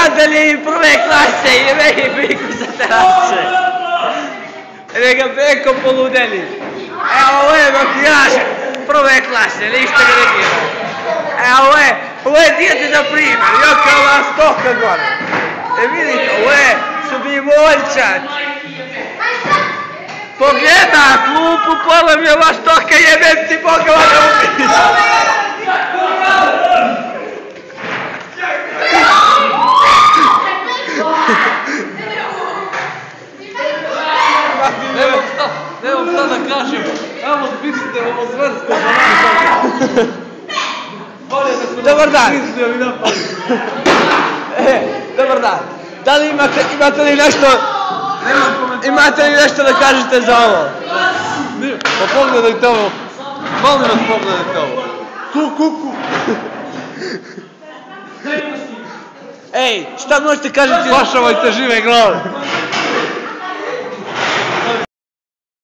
nadalje prve klase i rehi biku sa terase. Rega beko poludeli. Evo ovo je makijaž prve klase, ništa ga ne gira. Evo ovo je dijete za primjer, joka ova stoka gore. Vidite, ovo je Subivoljčan. Pogleda klupu, pola mi ova stoka, jebem ti Boga vada ubiti. Nemam šta da kažem, evo smislite ovo zvrsko za nas. Dobar dan. Dobar dan. Da li imate li nešto... Imate li nešto da kažete za ovo? Pa pogledajte ovo. Molim vas pogledajte ovo. Tu kuku. Ej, šta možete kažete? Spašavajte žive glave.